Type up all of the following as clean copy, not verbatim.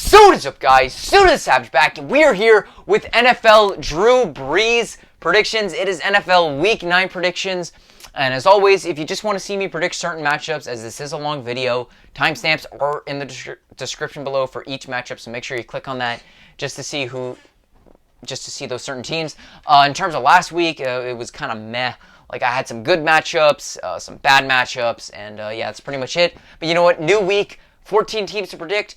So what is up, guys? Student Savage back, and we are here with NFL Drew Brees predictions. It is NFL Week 9 predictions, and as always, if you just want to see me predict certain matchups, as this is a long video, timestamps are in the description below for each matchup, so make sure you click on that just to see those certain teams. In terms of last week, it was kind of meh. Like, I had some good matchups, some bad matchups, and yeah, that's pretty much it. But you know what? New week, 14 teams to predict.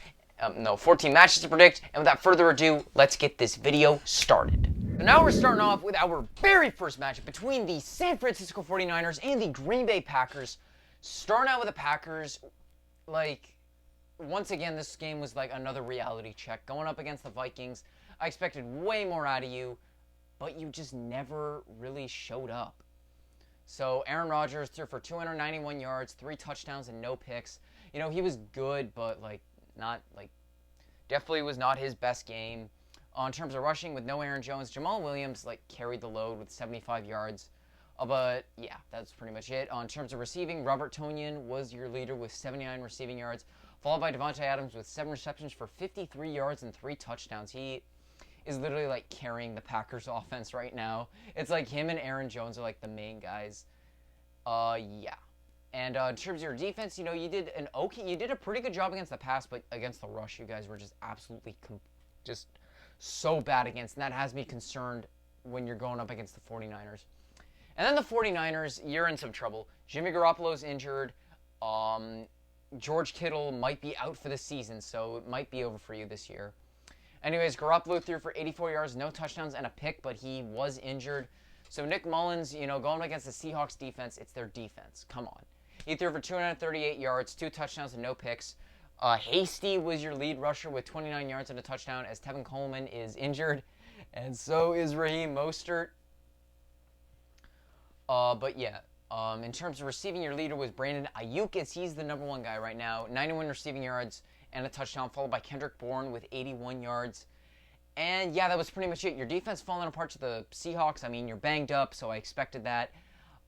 14 matches to predict, and without further ado, let's get this video started. So now we're starting off with our very first matchup between the San Francisco 49ers and the Green Bay Packers. Starting out with the Packers, like, once again, this game was like another reality check. Going up against the Vikings, I expected way more out of you, but you just never really showed up. So Aaron Rodgers threw for 291 yards, 3 touchdowns, and no picks. You know, he was good, but definitely was not his best game. In terms of rushing, with no Aaron Jones, Jamal Williams carried the load with 75 yards. But yeah, that's pretty much it. In terms of receiving, Robert Tonyan was your leader with 79 receiving yards, followed by Devontae Adams with 7 receptions for 53 yards and 3 touchdowns. He is literally carrying the Packers offense right now. It's like him and Aaron Jones are the main guys. Yeah. And in terms of your defense, you know, you did a pretty good job against the pass, but against the rush, you guys were just absolutely just so bad against, and that has me concerned when you're going up against the 49ers. And then the 49ers, you're in some trouble. Jimmy Garoppolo's injured. George Kittle might be out for the season, so it might be over for you this year. Anyways, Garoppolo threw for 84 yards, no touchdowns, and a pick, but he was injured. So Nick Mullins, you know, going against the Seahawks defense, it's their defense. Come on. He threw for 238 yards, 2 touchdowns, and no picks. Hasty was your lead rusher with 29 yards and a touchdown, as Tevin Coleman is injured, and so is Raheem Mostert. But yeah, in terms of receiving, your leader was Brandon Ayuk, as he's the number 1 guy right now. 91 receiving yards and a touchdown, followed by Kendrick Bourne with 81 yards. And yeah, that was pretty much it. Your defense falling apart to the Seahawks. I mean, you're banged up, so I expected that.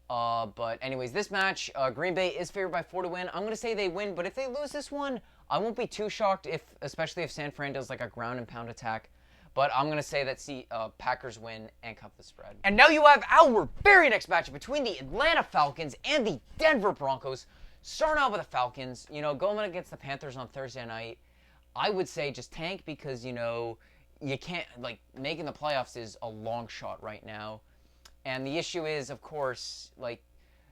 But anyways, this match, Green Bay is favored by 4 to win. I'm going to say they win, but if they lose this one, I won't be too shocked, especially if San Fran does a ground and pound attack. But I'm going to say that Packers win and cover the spread. And now you have our very next matchup between the Atlanta Falcons and the Denver Broncos. Starting out with the Falcons, you know, going against the Panthers on Thursday night, I would say just tank because, you know, you can't, making the playoffs is a long shot right now. And the issue is, of course,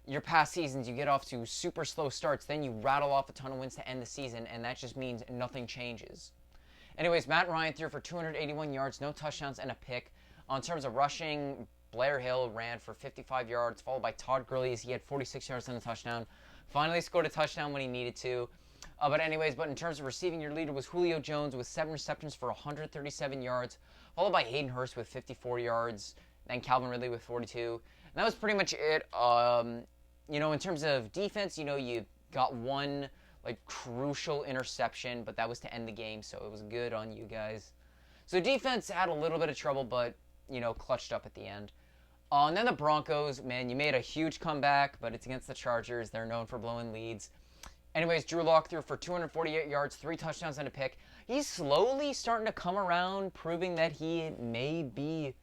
your past seasons, you get off to super slow starts, then you rattle off a ton of wins to end the season, and that just means nothing changes. Anyways, Matt Ryan threw for 281 yards, no touchdowns, and a pick. In terms of rushing, Blair Hill ran for 55 yards, followed by Todd Gurley. He had 46 yards and a touchdown. Finally scored a touchdown when he needed to. But in terms of receiving, your leader was Julio Jones with 7 receptions for 137 yards, followed by Hayden Hurst with 54 yards. Then Calvin Ridley with 42. And that was pretty much it. You know, in terms of defense, you know, you got one, crucial interception, but that was to end the game, so it was good on you guys. So defense had a little bit of trouble, but, you know, clutched up at the end. And then the Broncos, man, you made a huge comeback, but it's against the Chargers. They're known for blowing leads. Anyways, Drew Lock threw for 248 yards, 3 touchdowns, and a pick. He's slowly starting to come around, proving that he may be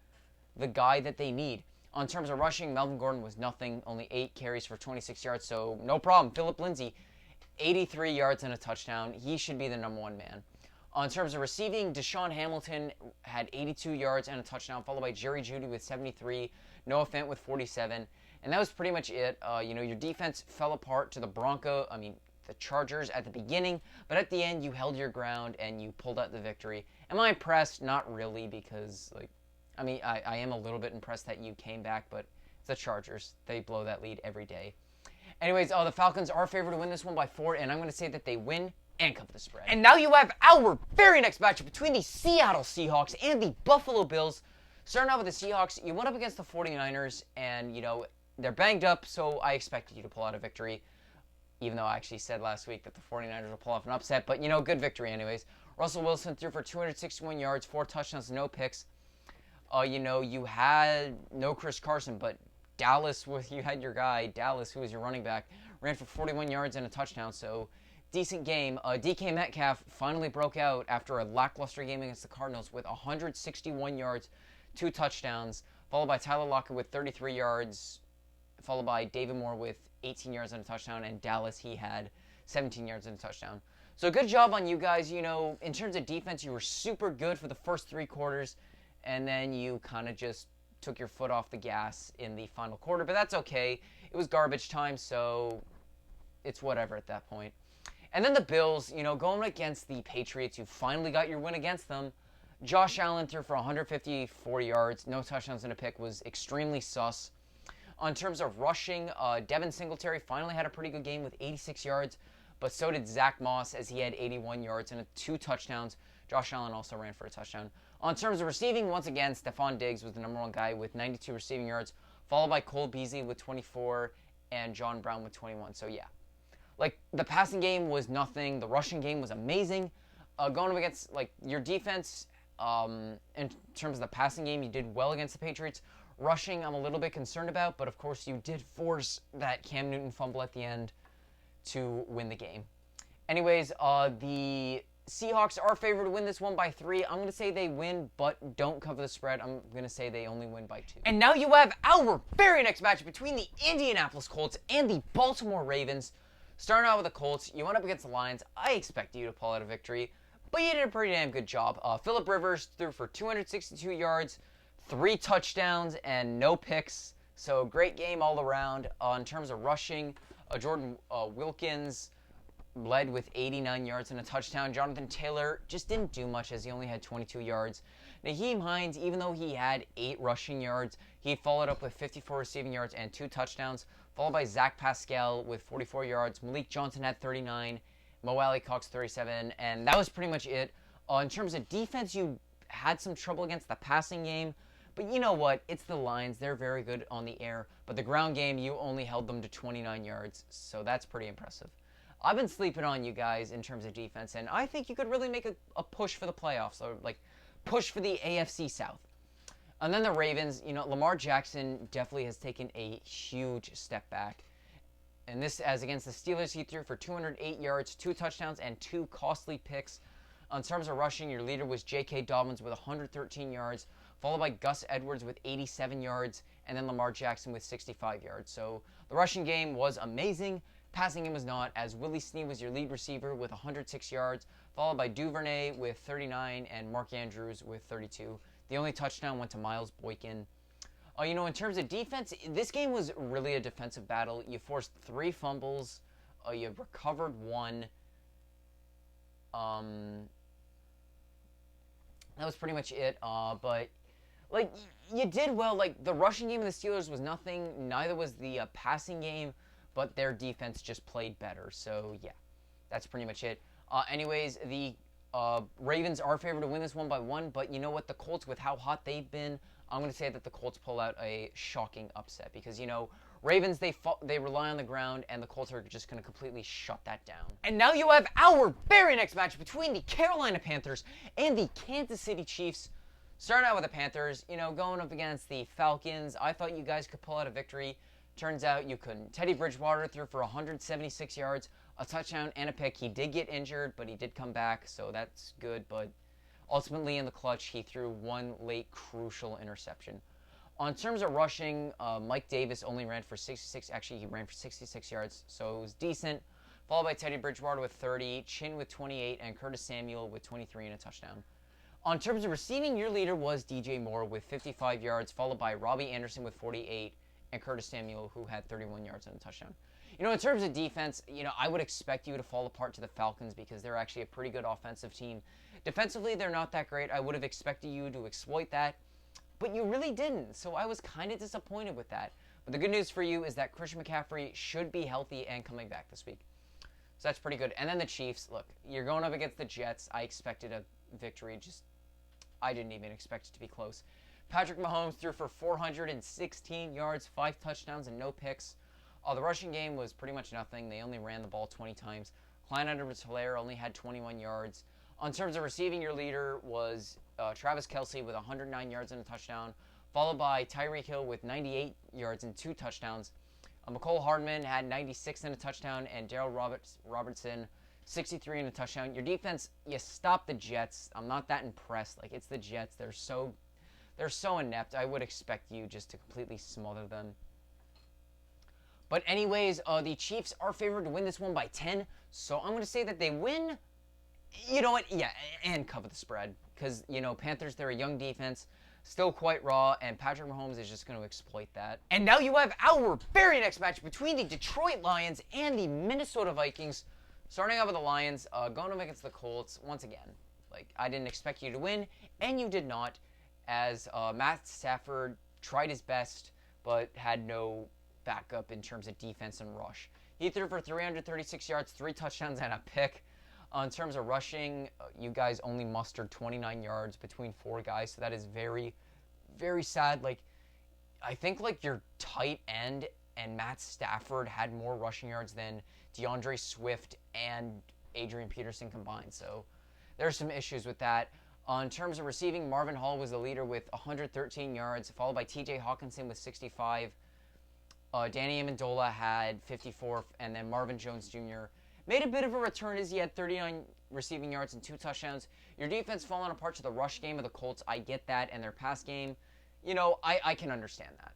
the guy that they need. On terms of rushing, Melvin Gordon was nothing, only 8 carries for 26 yards, so no problem. Phillip Lindsay, 83 yards and a touchdown. He should be the number 1 man. On terms of receiving, Deshaun Hamilton had 82 yards and a touchdown, followed by Jerry Jeudy with 73, Noah Fant with 47, and that was pretty much it. You know, your defense fell apart to the Chargers at the beginning, but at the end, you held your ground and you pulled out the victory. Am I impressed? Not really, because, I am a little bit impressed that you came back, but it's the Chargers. They blow that lead every day. Anyways, the Falcons are favored to win this one by 4, and I'm going to say that they win and cover the spread. And now you have our very next matchup between the Seattle Seahawks and the Buffalo Bills. Starting out with the Seahawks, you went up against the 49ers, and, you know, they're banged up, so I expected you to pull out a victory, even though I actually said last week that the 49ers will pull off an upset, but, you know, good victory anyways. Russell Wilson threw for 261 yards, 4 touchdowns, no picks. You know, you had no Chris Carson, but you had your guy, Dallas, who was your running back, ran for 41 yards and a touchdown, so decent game. DK Metcalf finally broke out after a lackluster game against the Cardinals with 161 yards, 2 touchdowns, followed by Tyler Lockett with 33 yards, followed by David Moore with 18 yards and a touchdown, and Dallas, he had 17 yards and a touchdown. So good job on you guys. You know, in terms of defense, you were super good for the first 3 quarters, and then you kind of just took your foot off the gas in the final quarter, but that's okay. It was garbage time, so it's whatever at that point. And then the Bills, you know, going against the Patriots, you finally got your win against them. Josh Allen threw for 154 yards, no touchdowns and a pick, was extremely sus. On terms of rushing, Devin Singletary finally had a pretty good game with 86 yards, but so did Zach Moss as he had 81 yards and 2 touchdowns. Josh Allen also ran for a touchdown. On terms of receiving, once again, Stephon Diggs was the number 1 guy with 92 receiving yards, followed by Cole Beasley with 24 and John Brown with 21. So, yeah. Like, the passing game was nothing. The rushing game was amazing. Going up against, like, your defense, in terms of the passing game, you did well against the Patriots. Rushing, I'm a little bit concerned about, but, of course, you did force that Cam Newton fumble at the end to win the game. Anyways, the Seahawks are favored to win this one by 3. I'm going to say they win, but don't cover the spread. I'm going to say they only win by 2. And now you have our very next match between the Indianapolis Colts and the Baltimore Ravens. Starting out with the Colts, you went up against the Lions. I expect you to pull out a victory, but you did a pretty damn good job. Phillip Rivers threw for 262 yards, 3 touchdowns, and no picks. So great game all around. In terms of rushing, Jordan Wilkins led with 89 yards and a touchdown. Jonathan Taylor just didn't do much as he only had 22 yards. Nyheim Hines, even though he had 8 rushing yards, he followed up with 54 receiving yards and 2 touchdowns, followed by Zach Pascal with 44 yards. Malik Johnson had 39, Mo Alley Cox 37, and that was pretty much it. In terms of defense, you had some trouble against the passing game, but you know what? It's the Lions. They're very good on the air, but the ground game, you only held them to 29 yards, so that's pretty impressive. I've been sleeping on you guys in terms of defense, and I think you could really make a push for the playoffs, or like push for the AFC South. And then the Ravens, you know, Lamar Jackson definitely has taken a huge step back. And this, as against the Steelers, he threw for 208 yards, 2 touchdowns, and 2 costly picks. In terms of rushing, your leader was J.K. Dobbins with 113 yards, followed by Gus Edwards with 87 yards, and then Lamar Jackson with 65 yards. So the rushing game was amazing. Passing game was not, as Willie Snead was your lead receiver with 106 yards, followed by Duvernay with 39 and Mark Andrews with 32. The only touchdown went to Miles Boykin. You know, in terms of defense, this game was really a defensive battle. You forced 3 fumbles. You recovered 1. That was pretty much it. But, like, you did well. Like, the rushing game of the Steelers was nothing. Neither was the passing game. But their defense just played better. So, yeah, that's pretty much it. Anyways, the Ravens are favored to win this one by 1. But you know what? The Colts, with how hot they've been, I'm going to say that the Colts pull out a shocking upset. Because, you know, Ravens, they rely on the ground, and the Colts are just going to completely shut that down. And now you have our very next match between the Carolina Panthers and the Kansas City Chiefs. Starting out with the Panthers, you know, going up against the Falcons. I thought you guys could pull out a victory. Turns out you couldn't. Teddy Bridgewater threw for 176 yards, a touchdown, and a pick. He did get injured, but he did come back, so that's good. But ultimately, in the clutch, he threw 1 late crucial interception. On terms of rushing, Mike Davis only ran for 66. Actually, he ran for 66 yards, so it was decent. Followed by Teddy Bridgewater with 30, Chin with 28, and Curtis Samuel with 23 and a touchdown. On terms of receiving, your leader was DJ Moore with 55 yards, followed by Robbie Anderson with 48, and Curtis Samuel, who had 31 yards and a touchdown. You know, in terms of defense, you know, I would expect you to fall apart to the Falcons because they're actually a pretty good offensive team. Defensively, they're not that great. I would have expected you to exploit that, but you really didn't, so I was kind of disappointed with that. But the good news for you is that Christian McCaffrey should be healthy and coming back this week. So that's pretty good. And then the Chiefs, look, you're going up against the Jets. I expected a victory. I didn't even expect it to be close. Patrick Mahomes threw for 416 yards, 5 touchdowns, and no picks. The rushing game was pretty much nothing. They only ran the ball 20 times. Clyde Edwards-Helaire only had 21 yards. On terms of receiving, your leader was Travis Kelce with 109 yards and a touchdown, followed by Tyreek Hill with 98 yards and 2 touchdowns. Mecole Hardman had 96 and a touchdown, and Darrell Robertson 63 and a touchdown. Your defense, you stopped the Jets. I'm not that impressed. Like, it's the Jets. They're so inept. I would expect you just to completely smother them. But anyways, the Chiefs are favored to win this one by 10. So I'm going to say that they win. You know what? Yeah, and cover the spread. Because, Panthers, they're a young defense. Still quite raw, and Patrick Mahomes is just going to exploit that. And now you have our very next match between the Detroit Lions and the Minnesota Vikings. Starting out with the Lions, going up against the Colts. Once again, I didn't expect you to win, and you did not, as Matt Stafford tried his best, but had no backup in terms of defense and rush. He threw for 336 yards, 3 touchdowns, and a pick. In terms of rushing, you guys only mustered 29 yards between 4 guys, so that is very, very sad. I think your tight end and Matt Stafford had more rushing yards than DeAndre Swift and Adrian Peterson combined, so there's some issues with that. In terms of receiving, Marvin Hall was the leader with 113 yards, followed by TJ Hawkinson with 65. Danny Amendola had 54, and then Marvin Jones Jr. made a bit of a return as he had 39 receiving yards and 2 touchdowns. Your defense falling apart to the rush game of the Colts. I get that. And their pass game, I can understand that.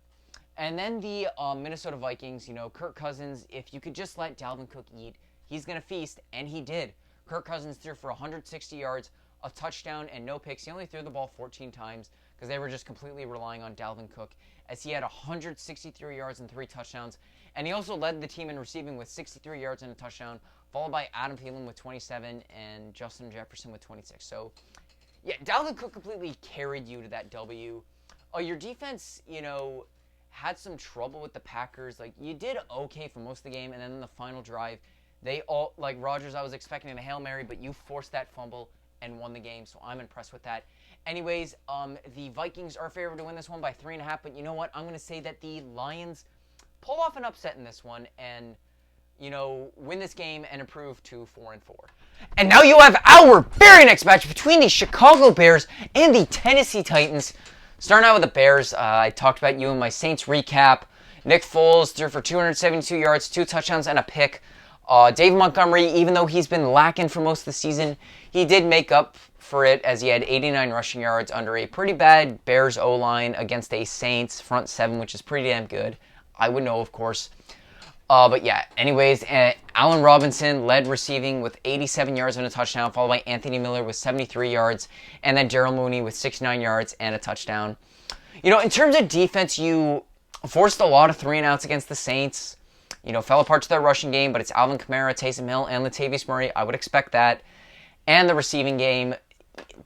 And then the Minnesota Vikings, Kirk Cousins, if you could just let Dalvin Cook eat, he's going to feast. And he did. Kirk Cousins threw for 160 yards, a touchdown, and no picks. He only threw the ball 14 times because they were just completely relying on Dalvin Cook, as he had 163 yards and 3 touchdowns. And he also led the team in receiving with 63 yards and a touchdown, followed by Adam Thielen with 27 and Justin Jefferson with 26. So, yeah, Dalvin Cook completely carried you to that W. Your defense, had some trouble with the Packers. You did okay for most of the game, and then in the final drive, they all, Rodgers, I was expecting a Hail Mary, but you forced that fumble and won the game, so I'm impressed with that. Anyways, the Vikings are favored to win this one by 3.5, but you know what? I'm going to say that the Lions pull off an upset in this one and, win this game and improve to 4-4. And now you have our very next match between the Chicago Bears and the Tennessee Titans. Starting out with the Bears, I talked about you in my Saints recap. Nick Foles threw for 272 yards, 2 touchdowns, and a pick. Dave Montgomery, even though he's been lacking for most of the season, he did make up for it as he had 89 rushing yards under a pretty bad Bears O-line against a Saints front 7, which is pretty damn good. I would know, of course. But yeah, anyways, Allen Robinson led receiving with 87 yards and a touchdown, followed by Anthony Miller with 73 yards, and then Darrell Mooney with 69 yards and a touchdown. In terms of defense, you forced a lot of 3-and-outs against the Saints. Fell apart to their rushing game, but it's Alvin Kamara, Taysom Hill, and Latavius Murray. I would expect that. And the receiving game,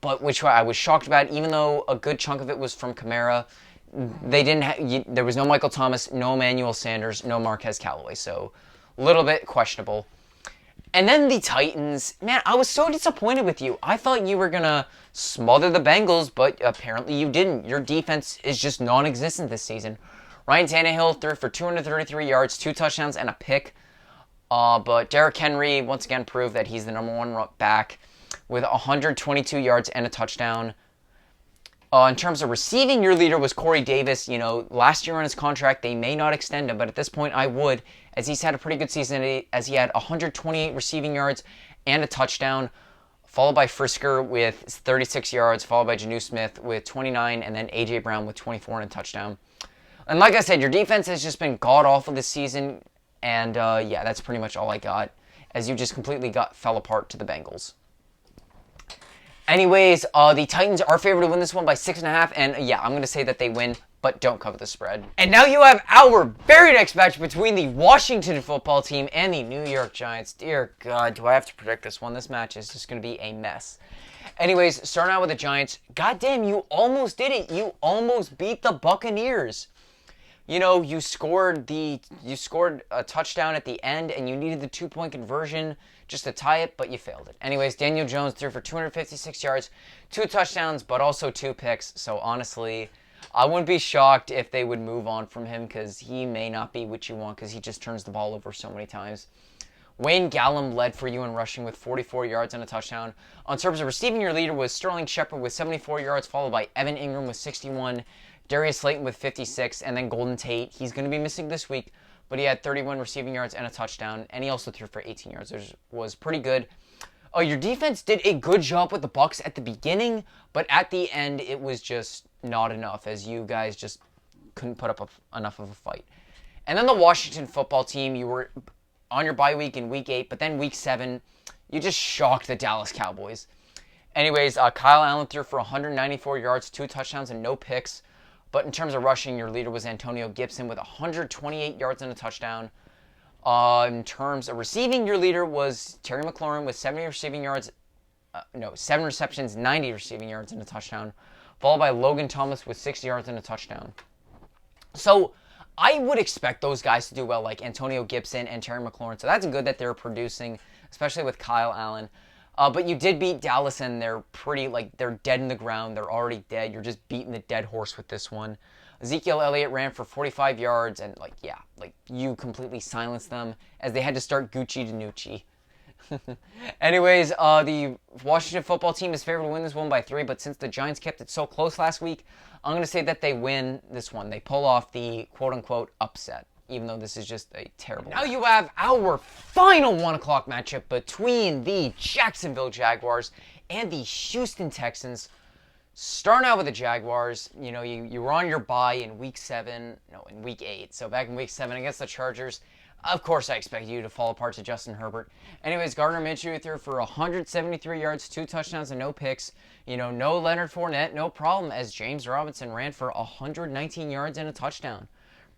but which I was shocked about, even though a good chunk of it was from Kamara. There was no Michael Thomas, no Emmanuel Sanders, no Marquez Callaway, so a little bit questionable. And then the Titans, man, I was so disappointed with you. I thought you were going to smother the Bengals, but apparently you didn't. Your defense is just non-existent this season. Ryan Tannehill threw for 233 yards, 2 touchdowns, and a pick. But Derrick Henry once again proved that he's the number 1 back with 122 yards and a touchdown. In terms of receiving, your leader was Corey Davis. Last year on his contract, they may not extend him, but at this point I would, as he's had a pretty good season, as he had 128 receiving yards and a touchdown, followed by Frisker with 36 yards, followed by Jonnu Smith with 29, and then A.J. Brown with 24 and a touchdown. And like I said, your defense has just been god-awful this season, and yeah, that's pretty much all I got, as you just completely fell apart to the Bengals. Anyways, the Titans are favored to win this one by 6.5, and yeah, I'm going to say that they win, but don't cover the spread. And now you have our very next match between the Washington football team and the New York Giants. Dear God, do I have to predict this one? This match is just going to be a mess. Anyways, starting out with the Giants, goddamn, you almost did it. You almost beat the Buccaneers. You scored a touchdown at the end, and you needed the 2-point conversion just to tie it, but you failed it. Anyways, Daniel Jones threw for 256 yards, 2 touchdowns, but also 2 picks. So honestly, I wouldn't be shocked if they would move on from him, because he may not be what you want, because he just turns the ball over so many times. Wayne Gallum led for you in rushing with 44 yards and a touchdown. On terms of receiving, your leader was Sterling Shepard with 74 yards, followed by Evan Ingram with 61, Darius Slayton with 56, and then Golden Tate. He's going to be missing this week, but he had 31 receiving yards and a touchdown, and he also threw for 18 yards, which was pretty good. Your defense did a good job with the Bucs at the beginning, but at the end, it was just not enough, as you guys just couldn't put up enough of a fight. And then the Washington football team, you were on your bye week in week 8, but then week 7, you just shocked the Dallas Cowboys. Anyways, Kyle Allen threw for 194 yards, 2 touchdowns, and no picks. But in terms of rushing, your leader was Antonio Gibson with 128 yards and a touchdown. In terms of receiving, your leader was Terry McLaurin with 70 receiving yards. 7 receptions, 90 receiving yards and a touchdown. Followed by Logan Thomas with 60 yards and a touchdown. So I would expect those guys to do well, like Antonio Gibson and Terry McLaurin. So that's good that they're producing, especially with Kyle Allen. But you did beat Dallas, and they're they're dead in the ground. They're already dead. You're just beating the dead horse with this one. Ezekiel Elliott ran for 45 yards, and you completely silenced them as they had to start Gucci Danucci. Anyways, the Washington football team is favored to win this one by 3, but since the Giants kept it so close last week, I'm going to say that they win this one. They pull off the quote-unquote upset, even though this is just a terrible Now you have our final 1 o'clock matchup between the Jacksonville Jaguars and the Houston Texans. Starting out with the Jaguars, you were on your bye in week 8. So back in week 7 against the Chargers, of course I expect you to fall apart to Justin Herbert. Anyways, Gardner Minshew threw for 173 yards, 2 touchdowns, and no picks. No Leonard Fournette, no problem, as James Robinson ran for 119 yards and a touchdown.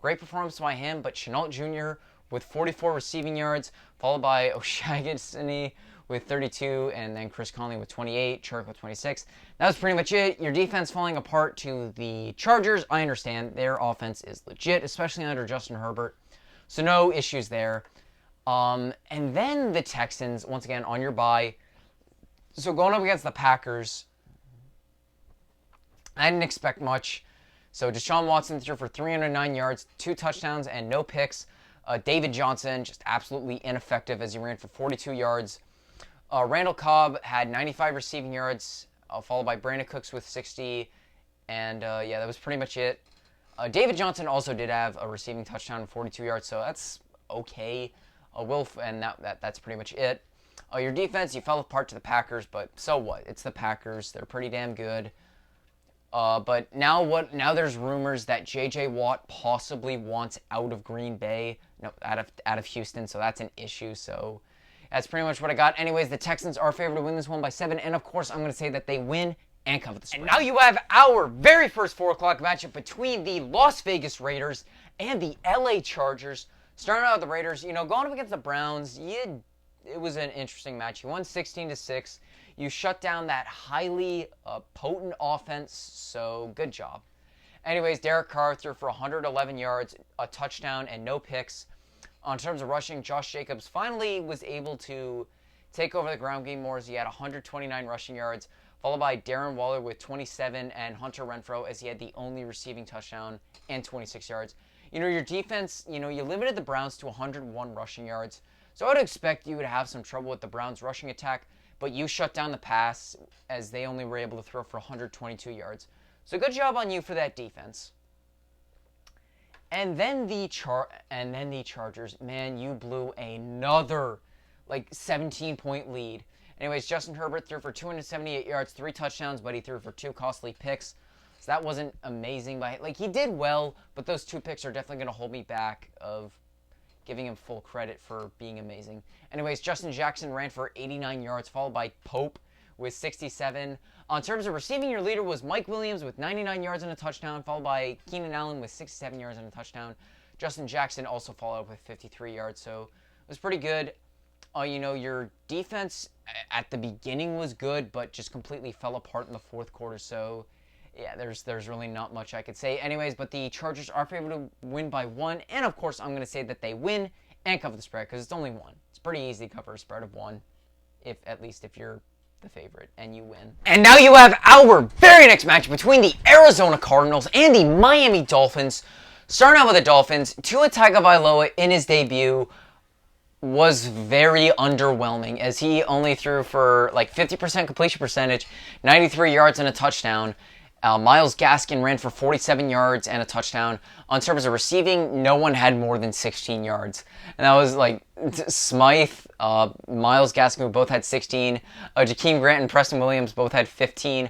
Great performance by him, but Chenault Jr. with 44 receiving yards, followed by O'Shaughnessy with 32, and then Chris Conley with 28, Chark with 26. That was pretty much it. Your defense falling apart to the Chargers. I understand their offense is legit, especially under Justin Herbert. So no issues there. And then the Texans, once again, on your bye. So going up against the Packers, I didn't expect much. So Deshaun Watson threw for 309 yards, 2 touchdowns, and no picks. David Johnson, just absolutely ineffective as he ran for 42 yards. Randall Cobb had 95 receiving yards, followed by Brandon Cooks with 60. And that was pretty much it. David Johnson also did have a receiving touchdown and 42 yards, so that's okay. And that's pretty much it. Your defense, you fell apart to the Packers, but so what? It's the Packers. They're pretty damn good. But now there's rumors that J.J. Watt possibly wants out of Green Bay, out of Houston, so that's an issue. So that's pretty much what I got. Anyways, the Texans are favored to win this one by 7, and of course I'm going to say that they win and cover the spread. And now you have our very first 4 o'clock matchup between the Las Vegas Raiders and the LA Chargers. Starting out with the Raiders, going up against the Browns, it was an interesting match. You won 16-6. You shut down that highly potent offense, so good job. Anyways, Derek Carr threw for 111 yards, a touchdown, and no picks. In terms of rushing, Josh Jacobs finally was able to take over the ground game more as he had 129 rushing yards, followed by Darren Waller with 27 and Hunter Renfrow as he had the only receiving touchdown and 26 yards. Your defense, you limited the Browns to 101 rushing yards. So I would expect you would have some trouble with the Browns' rushing attack, but you shut down the pass as they only were able to throw for 122 yards. So good job on you for that defense. And then the Chargers, man, you blew another 17-point lead. Anyways, Justin Herbert threw for 278 yards, 3 touchdowns, but he threw for 2 costly picks. So that wasn't amazing. But he did well, but those 2 picks are definitely going to hold me back of giving him full credit for being amazing. Anyways, Justin Jackson ran for 89 yards, followed by Pope with 67. In terms of receiving, your leader was Mike Williams with 99 yards and a touchdown, followed by Keenan Allen with 67 yards and a touchdown. Justin Jackson also followed up with 53 yards, so it was pretty good. Your defense at the beginning was good, but just completely fell apart in the fourth quarter. So, yeah, there's really not much I could say. Anyways, but the Chargers are favored to win by 1, and of course, I'm going to say that they win and cover the spread because it's only 1. It's pretty easy to cover a spread of 1, at least if you're the favorite and you win. And now you have our very next match between the Arizona Cardinals and the Miami Dolphins. Starting out with the Dolphins, Tua Tagovailoa in his debut was very underwhelming as he only threw for 50% completion percentage, 93 yards and a touchdown. Myles Gaskin ran for 47 yards and a touchdown. On terms of receiving, no one had more than 16 yards. And that was like Smythe, Myles Gaskin, who both had 16. Jakeem Grant and Preston Williams both had 15.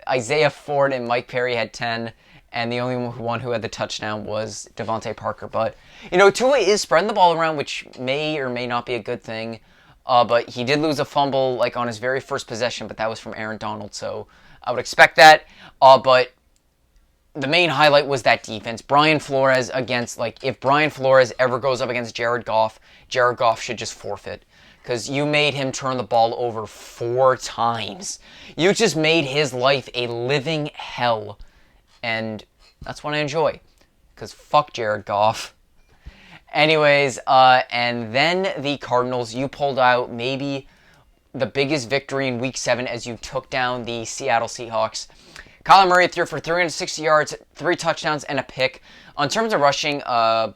Isaiah Ford and Mike Perry had 10. And the only one who had the touchdown was Devontae Parker. But, Tua is spreading the ball around, which may or may not be a good thing. But he did lose a fumble like on his very first possession, but that was from Aaron Donald, so I would expect that. But the main highlight was that defense. Brian Flores against, if Brian Flores ever goes up against Jared Goff should just forfeit. Because you made him turn the ball over 4 times. You just made his life a living hell. And that's what I enjoy. Because fuck Jared Goff. Anyways, and then the Cardinals, you pulled out maybe the biggest victory in Week 7 as you took down the Seattle Seahawks. Kyler Murray threw for 360 yards, 3 touchdowns, and a pick. On terms of rushing, Kyler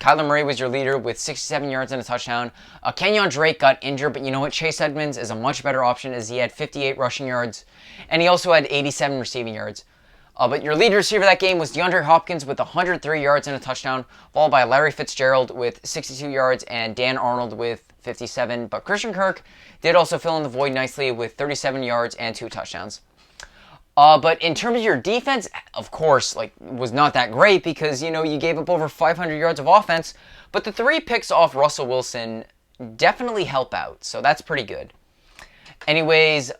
Murray was your leader with 67 yards and a touchdown. Kenyon Drake got injured, but you know what? Chase Edmonds is a much better option as he had 58 rushing yards, and he also had 87 receiving yards. But your lead receiver that game was DeAndre Hopkins with 103 yards and a touchdown, followed by Larry Fitzgerald with 62 yards and Dan Arnold with 57. But Christian Kirk did also fill in the void nicely with 37 yards and 2 touchdowns. But in terms of your defense, of course, was not that great because, you gave up over 500 yards of offense. But the 3 picks off Russell Wilson definitely help out, so that's pretty good. Anyways,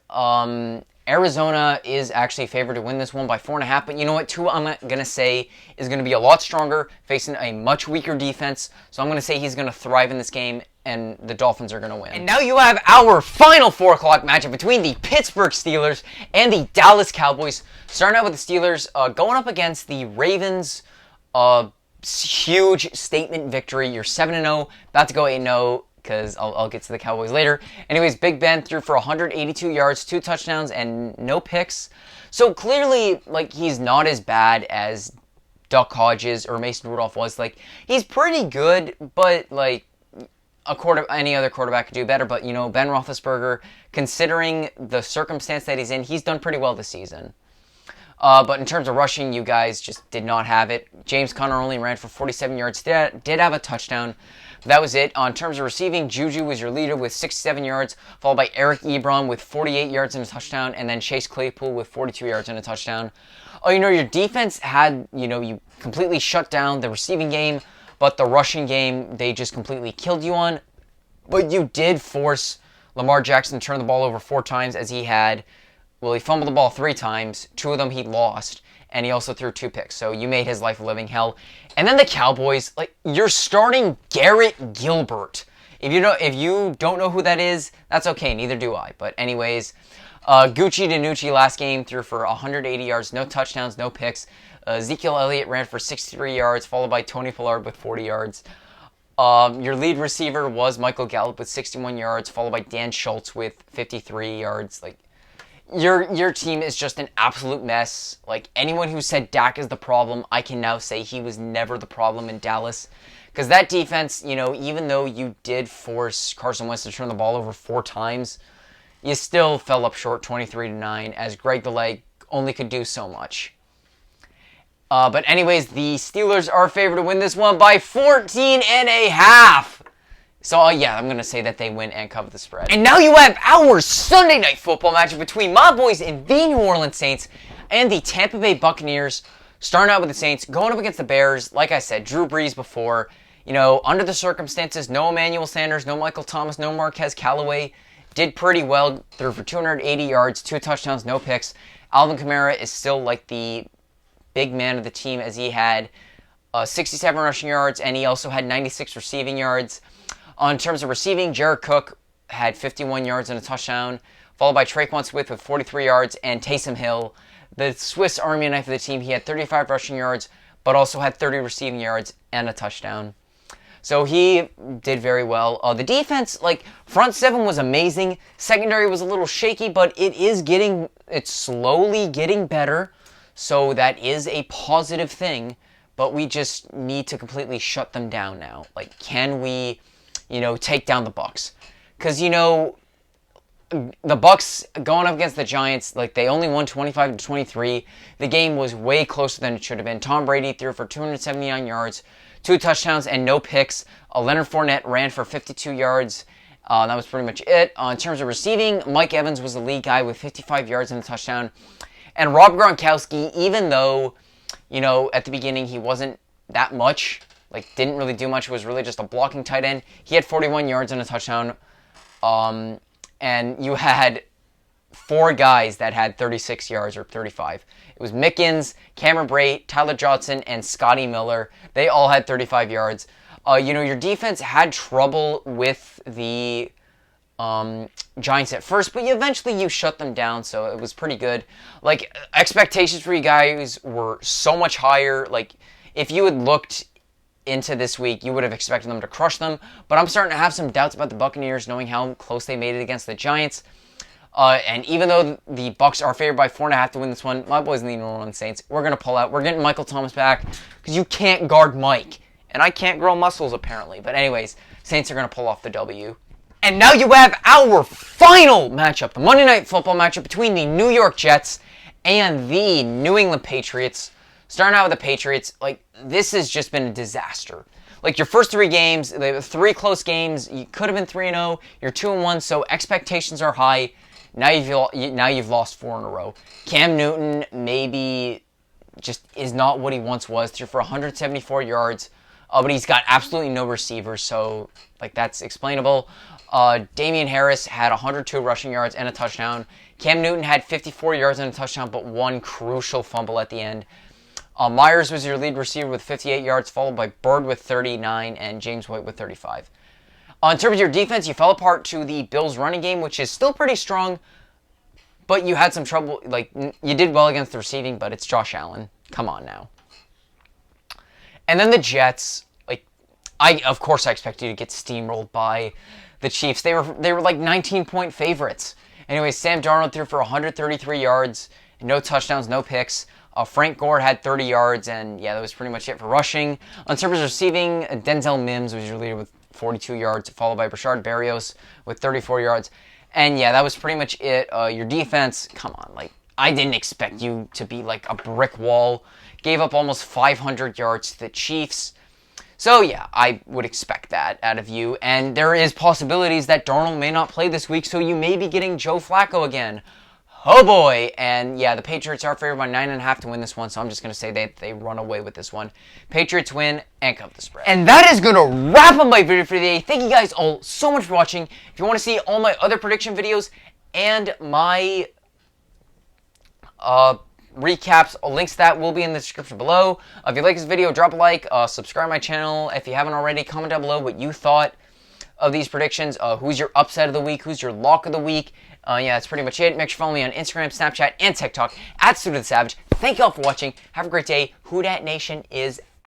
Arizona is actually favored to win this one by 4.5, but you know what? Tua, I'm going to say, is going to be a lot stronger, facing a much weaker defense, so I'm going to say he's going to thrive in this game, and the Dolphins are going to win. And now you have our final 4 o'clock matchup between the Pittsburgh Steelers and the Dallas Cowboys. Starting out with the Steelers, going up against the Ravens, huge statement victory. You're 7-0, about to go 8-0. Because I'll get to the Cowboys later. Anyways, Big Ben threw for 182 yards, 2 touchdowns, and no picks. So clearly, he's not as bad as Duck Hodges or Mason Rudolph was. He's pretty good, but, any other quarterback could do better. But, Ben Roethlisberger, considering the circumstance that he's in, he's done pretty well this season. But in terms of rushing, you guys just did not have it. James Conner only ran for 47 yards, did have a touchdown. That was it. On terms of receiving, Juju was your leader with 67 yards, followed by Eric Ebron with 48 yards and a touchdown, and then Chase Claypool with 42 yards and a touchdown. Your defense had, you completely shut down the receiving game, but the rushing game, they just completely killed you on. But you did force Lamar Jackson to turn the ball over 4 times as he fumbled the ball 3 times. 2 of them he lost. And he also threw 2 picks. So you made his life a living hell. And then the Cowboys, you're starting Garrett Gilbert. If you don't know who that is, that's okay. Neither do I. But anyways, Gucci DiNucci last game threw for 180 yards, no touchdowns, no picks. Ezekiel Elliott ran for 63 yards, followed by Tony Pollard with 40 yards. Your lead receiver was Michael Gallup with 61 yards, followed by Dan Schultz with 53 yards. Your team is just an absolute mess. Anyone who said Dak is the problem, I can now say he was never the problem in Dallas. Because that defense, even though you did force Carson Wentz to turn the ball over 4 times, you still fell up short 23-9 as Greg the Leg only could do so much. But anyways, the Steelers are favored to win this one by 14.5. So, yeah, I'm going to say that they win and cover the spread. And now you have our Sunday Night Football matchup between my boys in the New Orleans Saints and the Tampa Bay Buccaneers. Starting out with the Saints, going up against the Bears. Like I said, Drew Brees before. Under the circumstances, no Emmanuel Sanders, no Michael Thomas, no Marquez Callaway. Did pretty well. Threw for 280 yards, 2 touchdowns, no picks. Alvin Kamara is still the big man of the team as he had 67 rushing yards, and he also had 96 receiving yards. On terms of receiving, Jared Cook had 51 yards and a touchdown, followed by Traquan Smith with 43 yards, and Taysom Hill, the Swiss Army knife of the team. He had 35 rushing yards, but also had 30 receiving yards and a touchdown. So he did very well. The defense, front 7 was amazing. Secondary was a little shaky, but it's slowly getting better. So that is a positive thing, but we just need to completely shut them down now. Can we take down the Bucs? Because, the Bucs going up against the Giants, like they only won 25-23. The game was way closer than it should have been. Tom Brady threw for 279 yards, 2 touchdowns, and no picks. Leonard Fournette ran for 52 yards. That was pretty much it. In terms of receiving, Mike Evans was the lead guy with 55 yards and a touchdown. And Rob Gronkowski, even though, at the beginning he wasn't that much, like didn't really do much, was really just a blocking tight end. He had 41 yards and a touchdown. And you had 4 guys that had 36 yards or 35. It was Mickens, Cameron Brate, Tyler Johnson, and Scotty Miller. They all had 35 yards. Your defense had trouble with the Giants at first, but eventually you shut them down, so it was pretty good. Like, expectations for you guys were so much higher. Like, if you had looked into this week, you would have expected them to crush them, but I'm starting to have some doubts about the Buccaneers, knowing how close they made it against the Giants. And even though the Bucs are favored by 4.5 to win this one, my boys in the New Orleans Saints, we're going to pull out. We're getting Michael Thomas back, because you can't guard Mike. And I can't grow muscles, apparently. But anyways, Saints are going to pull off the W. And now you have our final matchup, the Monday Night Football matchup between the New York Jets and the New England Patriots. Starting out with the Patriots, like, this has just been a disaster. Like, your first 3 games, they were 3 close games. You could have been 3-0. You're 2-1, so expectations are high. Now you've lost 4 in a row. Cam Newton maybe just is not what he once was. Threw for 174 yards. But he's got absolutely no receivers, so like that's explainable. Damian Harris had 102 rushing yards and a touchdown. Cam Newton had 54 yards and a touchdown, but 1 crucial fumble at the end. Myers was your lead receiver with 58 yards, followed by Bird with 39 and James White with 35. In terms of your defense, you fell apart to the Bills' running game, which is still pretty strong, but you had some trouble. Like, you did well against the receiving, but it's Josh Allen. Come on now. And then the Jets, like, of course I expect you to get steamrolled by the Chiefs. They were like 19-point favorites. Anyway, Sam Darnold threw for 133 yards, no touchdowns, no picks. Frank Gore had 30 yards, and yeah, that was pretty much it for rushing. On terms of receiving, Denzel Mims was your leader with 42 yards, followed by Rashard Berrios with 34 yards. And yeah, that was pretty much it. Your defense, come on, like, I didn't expect you to be like a brick wall. Gave up almost 500 yards to the Chiefs. So yeah, I would expect that out of you. And there is possibilities that Darnold may not play this week, so you may be getting Joe Flacco again. Oh boy. And yeah, the Patriots are favored by 9.5 to win this one, so I'm just going to say that they run away with this one. Patriots win and cover the spread. And that is going to wrap up my video for today. Thank you guys all so much for watching. If you want to see all my other prediction videos and my recaps, links to that will be in the description below. If you like this video, drop a like, subscribe to my channel. If you haven't already, comment down below what you thought of these predictions. Who's your upset of the week? Who's your lock of the week? Yeah, that's pretty much it. Make sure you follow me on Instagram, Snapchat, and TikTok @StudentSavage. Thank you all for watching. Have a great day. Who Dat Nation is